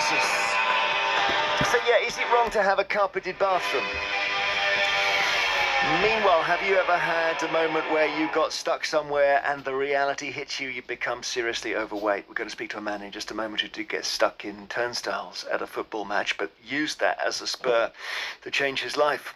Jesus. So yeah, is it wrong to have a carpeted bathroom? Meanwhile, have you ever had a moment where you got stuck somewhere and the reality hits you, you've become seriously overweight? We're going to speak to a man in just a moment who did get stuck in turnstiles at a football match, but used that as a spur to change his life.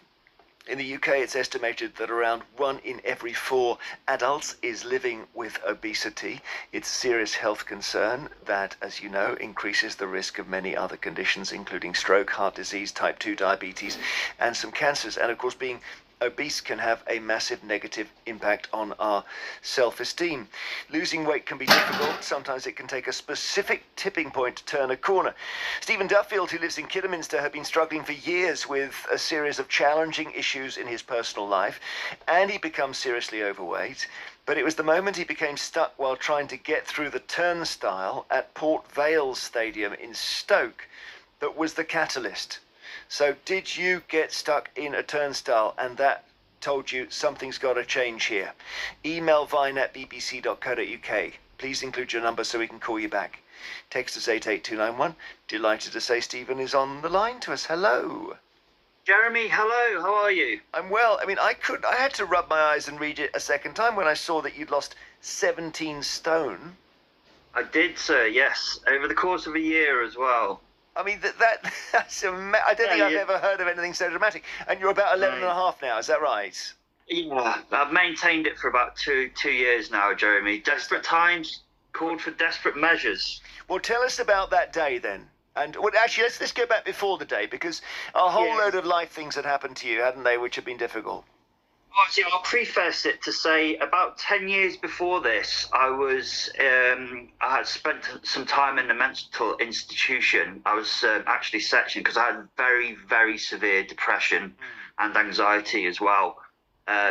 In the UK, it's estimated that around 1 in every 4 adults is living with obesity. It's a serious health concern that, as you know, increases the risk of many other conditions, including stroke, heart disease, type 2 diabetes, and some cancers. And of course, being obese can have a massive negative impact on our self-esteem. Losing weight can be difficult. Sometimes it can take a specific tipping point to turn a corner. Stephen Duffield, who lives in Kidderminster, had been struggling for years with a series of challenging issues in his personal life, and he becomes seriously overweight. But it was the moment he became stuck while trying to get through the turnstile at Port Vale Stadium in Stoke that was the catalyst. So did you get stuck in a turnstile and that told you something's got to change here? Email vine@bbc.co.uk. Please include your number so we can call you back. Text us 88291. Delighted to say Stephen is on the line to us. Hello. Jeremy, hello. How are you? I'm well. I mean, I had to rub my eyes and read it a second time when I saw that you'd lost 17 stone. I did, sir, yes. Over the course of a year as well. I mean, that's I don't think I've ever heard of anything so dramatic. And you're about 11 and a half now, is that right? Yeah, I've maintained it for about two years now, Jeremy. Desperate times called for desperate measures. Well, tell us about that day then. And well, actually, let's go back before the day, because a whole load of life things had happened to you, hadn't they, which have been difficult? Well, see, I'll preface it to say about 10 years before this, I had spent some time in a mental institution. I was actually sectioned because I had very, very severe depression and anxiety as well.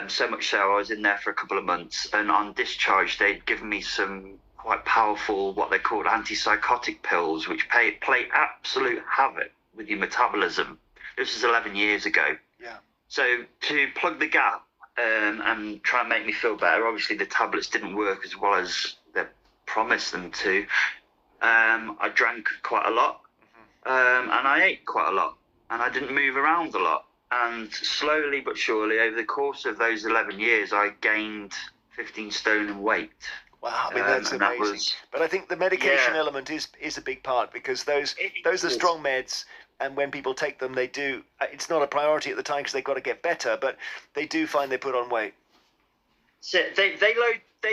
So much so I was in there for a couple of months, and on discharge they'd given me some quite powerful, what they called antipsychotic pills, which play absolute havoc with your metabolism. This was 11 years ago. Yeah. So to plug the gap, and try and make me feel better. Obviously, the tablets didn't work as well as they promised them to. I drank quite a lot, and I ate quite a lot, and I didn't move around a lot. And slowly but surely, over the course of those 11 years, I gained 15 stone in weight. Wow, I mean, that's amazing. But I think the medication element is a big part, because those are strong meds. And when people take them, they do. It's not a priority at the time because they've got to get better, but they do find they put on weight. So they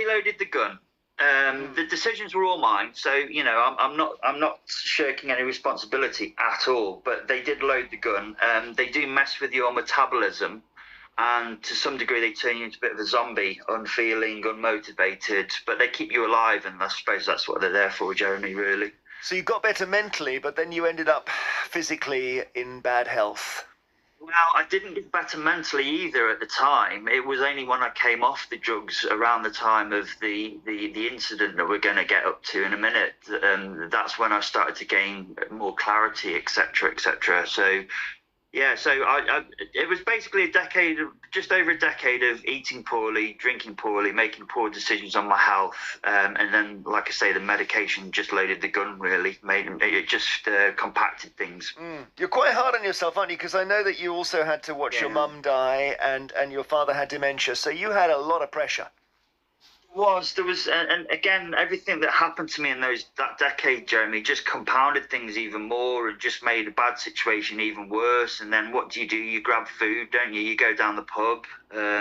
loaded the gun. The decisions were all mine, so you know I'm not shirking any responsibility at all. But they did load the gun. They do mess with your metabolism, and to some degree they turn you into a bit of a zombie, unfeeling, unmotivated. But they keep you alive, and I suppose that's what they're there for, Jeremy. Really. So you got better mentally, but then you ended up physically in bad health. Well, I didn't get better mentally either at the time. It was only when I came off the drugs around the time of the incident that we're going to get up to in a minute. That's when I started to gain more clarity, etc., etc. So, yeah, so it was basically just over a decade of eating poorly, drinking poorly, making poor decisions on my health. And then, like I say, the medication just loaded the gun, really. It just compacted things. You're quite hard on yourself, aren't you? Because I know that you also had to watch your mum die and your father had dementia. So you had a lot of pressure. There was, and again, everything that happened to me in that decade, Jeremy, just compounded things even more and just made a bad situation even worse. And then what do? You grab food, don't you? You go down the pub,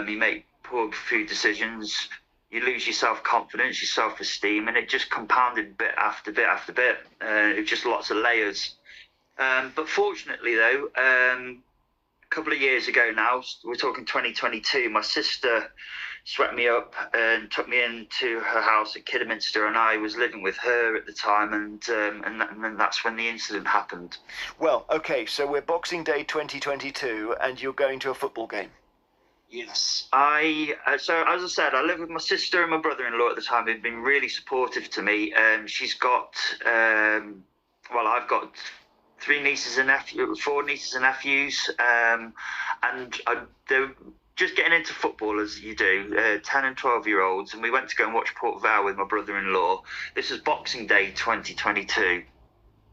you make poor food decisions, you lose your self-confidence, your self-esteem, and it just compounded bit after bit after bit. It was just lots of layers. But fortunately, though, a couple of years ago now, we're talking 2022, my sister swept me up and took me into her house at Kidderminster, and I was living with her at the time, and that's when the incident happened. Well, okay, so we're Boxing Day 2022, and you're going to a football game. Yes. So as I said, I lived with my sister and my brother-in-law at the time, who've been really supportive to me. She's got, I've got 4 nieces and nephews, and they're just getting into football as you do, 10 and 12-year-olds, and we went to go and watch Port Vale with my brother-in-law. This was Boxing Day 2022.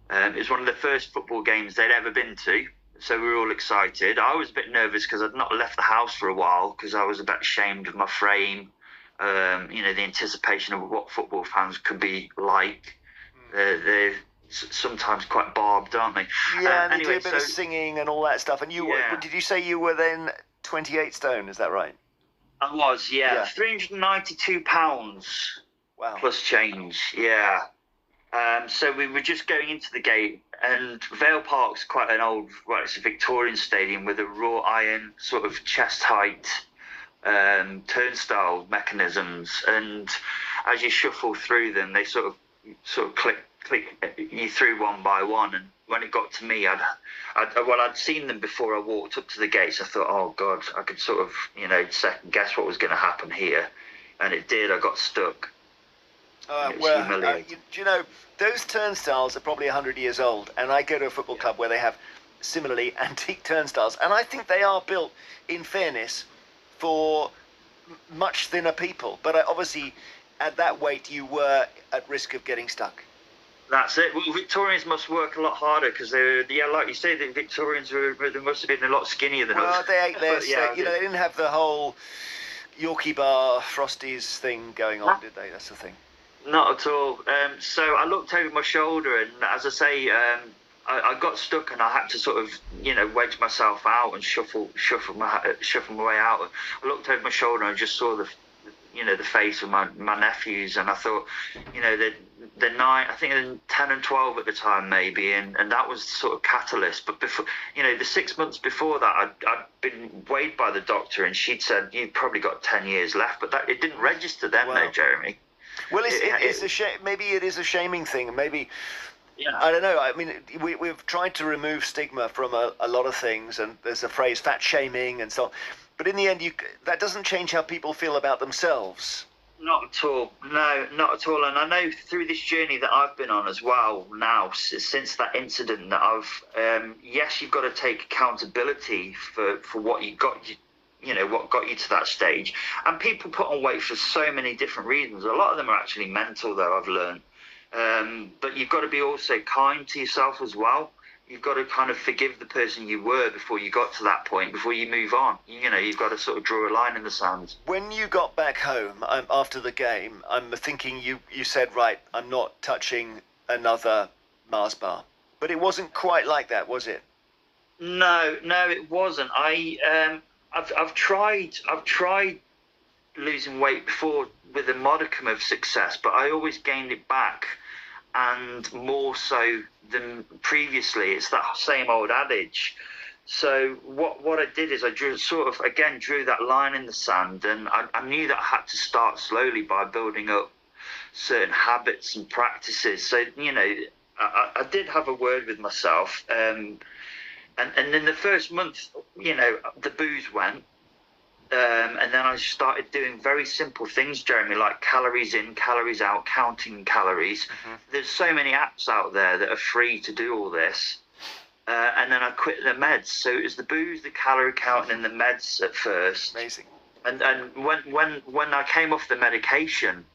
It was one of the first football games they'd ever been to, so we were all excited. I was a bit nervous because I'd not left the house for a while because I was a bit ashamed of my frame. The anticipation of what football fans could be like. They're sometimes quite barbed, aren't they? Yeah, and they do a bit of singing and all that stuff. And did you say you were then 28 stone? Is that right? I was, yeah. £392. Wow. Plus change, yeah. So we were just going into the gate, and Vale Park's quite an old, well, it's a Victorian stadium with a wrought iron sort of chest height turnstile mechanisms, and as you shuffle through them, they sort of click you through one by one. And when it got to me, I'd seen them before I walked up to the gates. I thought, oh God, I could sort of second guess what was going to happen here, and it did. I got stuck. Do you know, those turnstiles are probably 100 years old, and I go to a football club where they have similarly antique turnstiles, and I think they are built, in fairness, for much thinner people. But obviously, at that weight, you were at risk of getting stuck. That's it. Well, Victorians must work a lot harder because like you say, the Victorians they must have been a lot skinnier than us. Well, they ate less. They didn't have the whole Yorkie bar Frosties thing going on, did they? That's the thing. Not at all. So I looked over my shoulder, and as I say, I got stuck, and I had to sort of, wedge myself out and shuffle my way out. I looked over my shoulder and I just saw the face of my nephews, and I thought, the 9, I think 10 and 12 at the time maybe, and that was the sort of catalyst. But before, the 6 months before that, I'd been weighed by the doctor, and she'd said, you've probably got 10 years left, but it didn't register then, though, Jeremy. Well, it's a shame. Maybe it is a shaming thing. Maybe, I don't know. I mean, we've tried to remove stigma from a lot of things, and there's a phrase, fat shaming, and so on. But in the end, that doesn't change how people feel about themselves. Not at all. No, not at all. And I know through this journey that I've been on as well now, since that incident, that yes, you've got to take accountability for what you got. What got you to that stage. And people put on weight for so many different reasons. A lot of them are actually mental, though, I've learned. But you've got to be also kind to yourself as well. You've got to kind of forgive the person you were before you got to that point, before you move on. You've got to sort of draw a line in the sand. When you got back home after the game, I'm thinking you said, right, I'm not touching another Mars bar. But it wasn't quite like that, was it? No, it wasn't. I've tried losing weight before with a modicum of success, but I always gained it back, and more so than previously. It's that same old adage. So what I did is I drew that line in the sand, and I knew that I had to start slowly by building up certain habits and practices. So I did have a word with myself. And in the first month, the booze went. And then I started doing very simple things, Jeremy, like calories in, calories out, counting calories. Mm-hmm. There's so many apps out there that are free to do all this. And then I quit the meds. So it was the booze, the calorie counting, and the meds at first. Amazing. And when I came off the medication,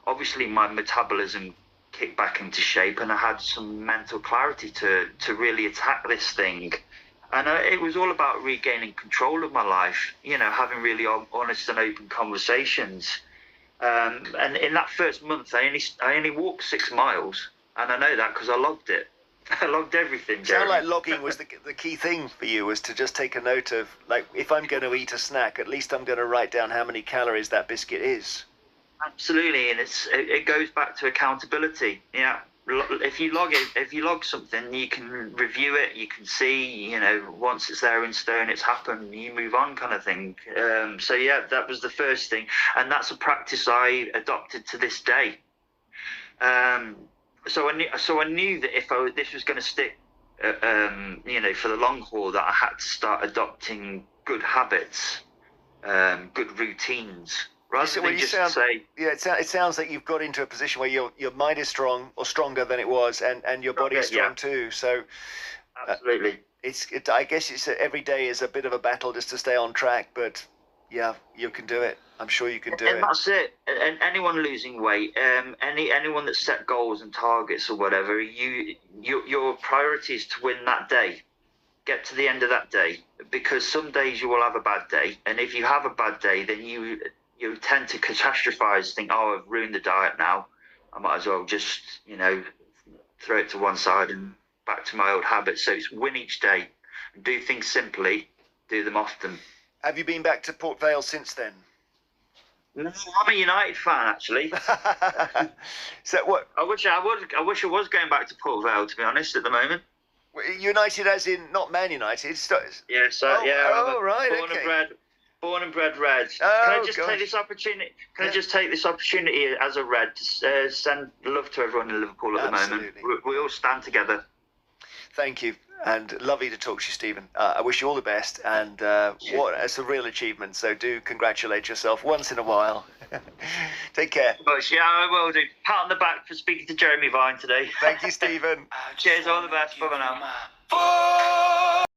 obviously my metabolism kicked back into shape, and I had some mental clarity to really attack this thing. And it was all about regaining control of my life, having really honest and open conversations. And in that first month, I only walked 6 miles, and I know that because I logged it. I logged everything, Jeremy. Sound like logging was the key thing for you, was to just take a note of, like, if I'm going to eat a snack, at least I'm going to write down how many calories that biscuit is. Absolutely, and it goes back to accountability. Yeah. If you log something, you can review it, you can see, once it's there in stone, it's happened, you move on, kind of thing. So yeah, that was the first thing, and that's a practice I adopted to this day. So I knew that if this was going to stick, for the long haul, that I had to start adopting good habits, good routines. Rather than just say, it sounds like you've got into a position where your mind is strong, or stronger than it was, and your body is strong too. So, absolutely, I guess every day is a bit of a battle just to stay on track. But Yeah, you can do it. I'm sure you can do And it. that's it. And anyone losing weight, anyone that set goals and targets or whatever, your priority is to win that day. Get to the end of that day, because some days you will have a bad day, and if you have a bad day, then you tend to catastrophize, think, oh, I've ruined the diet now. I might as well just throw it to one side and back to my old habits. So it's win each day, do things simply, do them often. Have you been back to Port Vale since then? No, I'm a United fan, actually. So what? I wish I was going back to Port Vale, to be honest, at the moment. United, as in not Man United. Yeah, so right, born and bred Red. Oh, Can I just gosh. take this opportunity? Can I just take this opportunity as a Red to send love to everyone in Liverpool at the moment? We all stand together. Thank you, and lovely to talk to you, Stephen. I wish you all the best, and it's a real achievement. So do congratulate yourself once in a while. Take care. But yeah, I will do. Pat on the back for speaking to Jeremy Vine today. Thank you, Stephen. Cheers, all the best. Bye now.